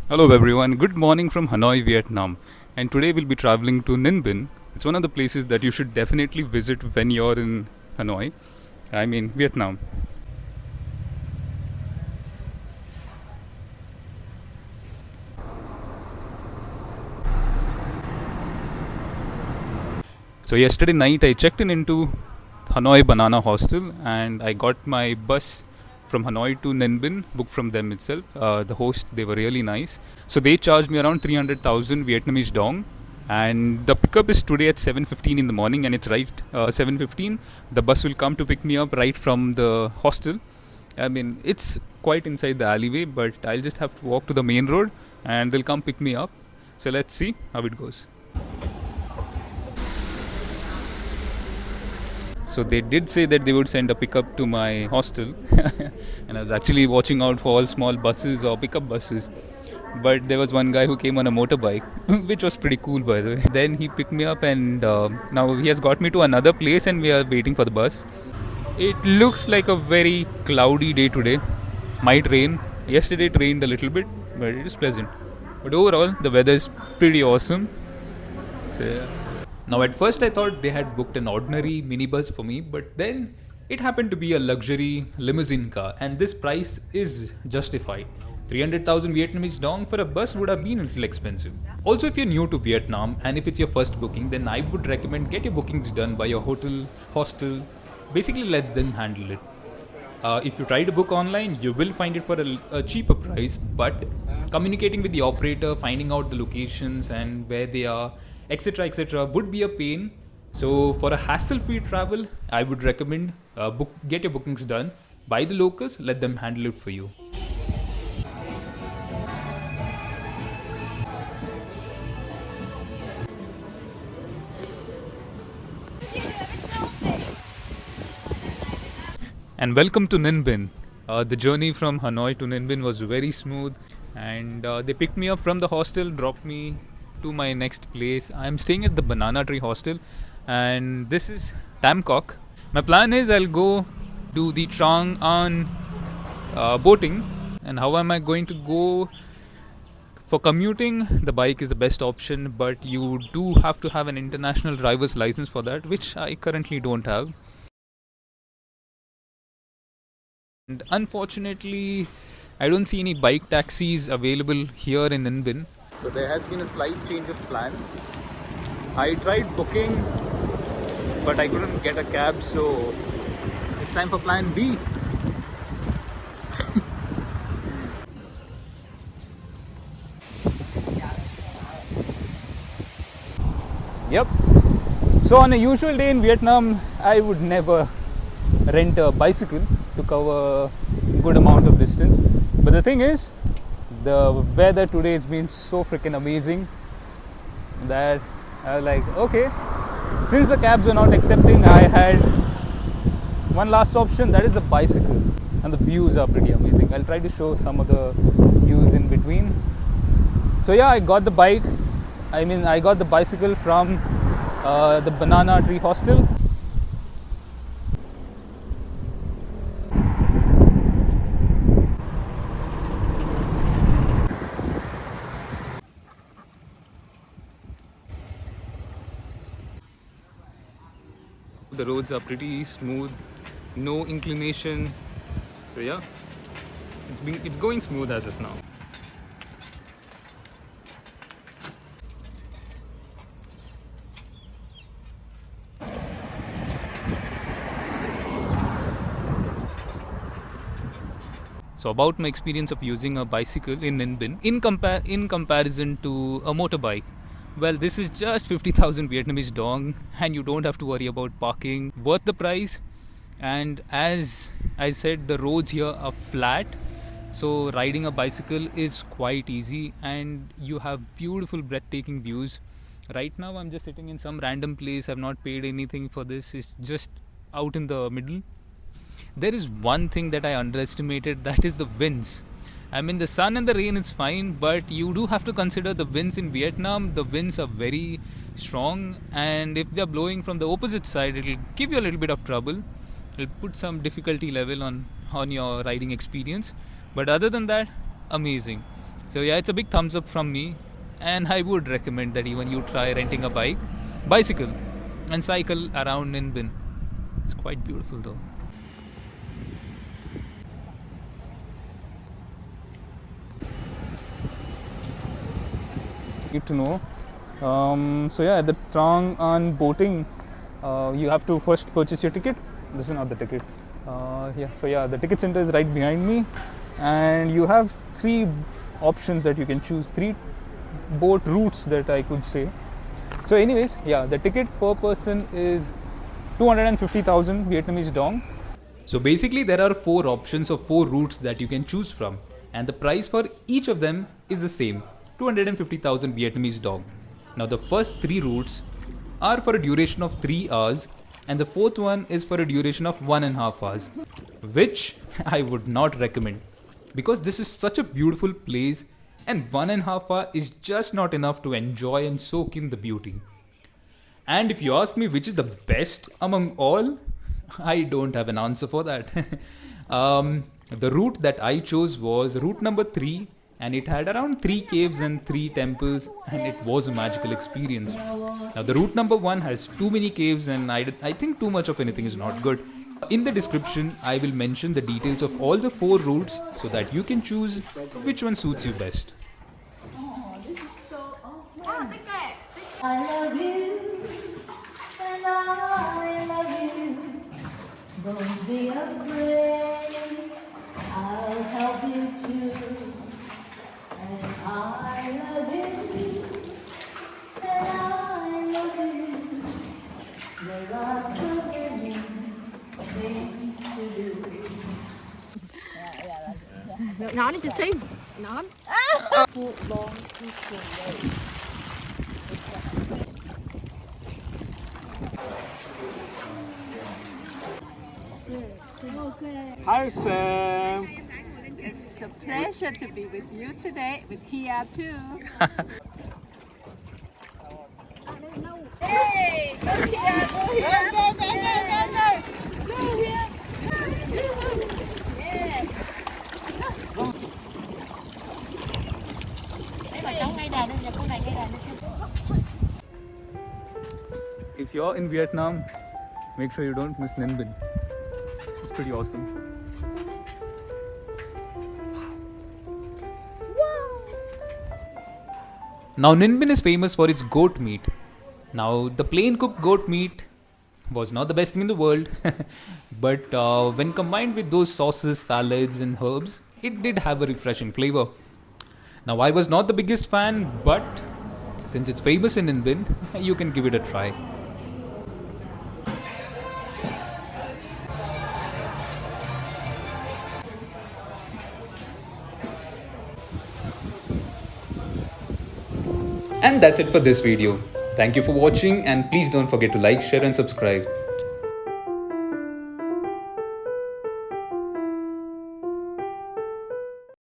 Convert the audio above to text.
Hello everyone, good morning from Hanoi, Vietnam. And today we'll be traveling to Ninh Bình. It's one of the places that you should definitely visit when you're in Hanoi. I mean, Vietnam. So yesterday night I checked in into Hanoi Banana Hostel and I got my bus from Hanoi to Ninh Bình, booked from them itself. The host, they were really nice. So they charged me around 300,000 Vietnamese dong. And the pickup is today at 7:15 in the morning, and it's right 7:15. The bus will come to pick me up right from the hostel. I mean, it's quite inside the alleyway, but I'll just have to walk to the main road, and they'll come pick me up. So let's see how it goes. So they did say that they would send a pickup to my hostel, and I was actually watching out for all small buses or pickup buses. But there was one guy who came on a motorbike, which was pretty cool, by the way. Then he picked me up, and now he has got me to another place, and we are waiting for the bus. It looks like a very cloudy day today. Might rain. Yesterday it rained a little bit, but it is pleasant. But overall, the weather is pretty awesome. So yeah. Now, at first, I thought they had booked an ordinary minibus for me, but then it happened to be a luxury limousine car, and this price is justified. 300,000 Vietnamese dong for a bus would have been a little expensive. Also, if you're new to Vietnam and if it's your first booking, then I would recommend get your bookings done by your hotel, hostel. Basically, let them handle it. If you try to book online, you will find it for a cheaper price, but communicating with the operator, finding out the locations and where they are, etc., would be a pain. So, for a hassle-free travel, I would recommend get your bookings done by the locals. Let them handle it for you. And welcome to Ninh Bình. The journey from Hanoi to Ninh Bình was very smooth, and they picked me up from the hostel, dropped me to my next place. I'm staying at the Banana Tree Hostel, and this is Tamcock. My plan is I'll go do the Trang An Boating. And how am I going to go? For commuting, the bike is the best option, but you do have to have an international driver's license for that, which I currently don't have. And unfortunately, I don't see any bike taxis available here in Ninh Bình. So there has been a slight change of plan. I tried booking, but I couldn't get a cab, so it's time for plan B. Yep. So on a usual day in Vietnam, I would never rent a bicycle to cover a good amount of distance. But the thing is, the weather today has been so freaking amazing that I was like, okay, since the cabs are not accepting, I had one last option, that is the bicycle. And the views are pretty amazing. I'll try to show some of the views in between. So yeah, I got the bicycle from the Banana Tree Hostel. The roads are pretty smooth, no inclination. So yeah, it's going smooth as of now. So about my experience of using a bicycle in Ninh Bình in comparison to a motorbike. Well, this is just 50,000 Vietnamese dong, and you don't have to worry about parking. Worth the price. And as I said, the roads here are flat, so riding a bicycle is quite easy, and you have beautiful, breathtaking views. Right now, I'm just sitting in some random place. I've not paid anything for this. It's just out in the middle. There is one thing that I underestimated, that is the winds. I mean, the sun and the rain is fine, but you do have to consider the winds in Vietnam. The winds are very strong, and if they're blowing from the opposite side, it'll give you a little bit of trouble. It'll put some difficulty level on your riding experience. But other than that, amazing. So yeah, it's a big thumbs up from me, and I would recommend that even you try renting a bicycle, and cycle around Ninh. It's quite beautiful though. Good to know. So yeah, at the Trang An Boating, you have to first purchase your ticket. This is not the ticket. So yeah, the ticket center is right behind me, and you have three options that you can choose, three boat routes that I could say. So anyways, yeah, the ticket per person is 250,000 Vietnamese dong. So basically there are four options of four routes that you can choose from, and the price for each of them is the same, 250,000 Vietnamese dong. Now the first three routes are for a duration of 3 hours, and the fourth one is for a duration of 1.5 hours, which I would not recommend because this is such a beautiful place and 1.5 hours is just not enough to enjoy and soak in the beauty. And if you ask me which is the best among all, I don't have an answer for that. The route that I chose was route number 3, and it had around 3 caves and 3 temples, and it was a magical experience. Now the route number 1 has too many caves, and I think too much of anything is not good. In the description, I will mention the details of all the 4 routes so that you can choose which one suits you best. Oh, this is so awesome. I love you, and I love you. Don't be afraid, I'll help you too. And I love you, and I love you. There are so many things to do. Nón đi chị Xin. Nón. Full long peaceful way. Hi, Sam. It's a pleasure to be with you today, with here too. Hey, go here, go here. Go here. Yes. If you're in Vietnam, make sure you don't miss Ninh Bình. It's pretty awesome. Now Ninh Bình is famous for its goat meat. Now the plain cooked goat meat was not the best thing in the world, but when combined with those sauces, salads and herbs, it did have a refreshing flavor. Now I was not the biggest fan, but since it's famous in Ninh Bình, you can give it a try. And that's it for this video. Thank you for watching, and please don't forget to like, share and subscribe.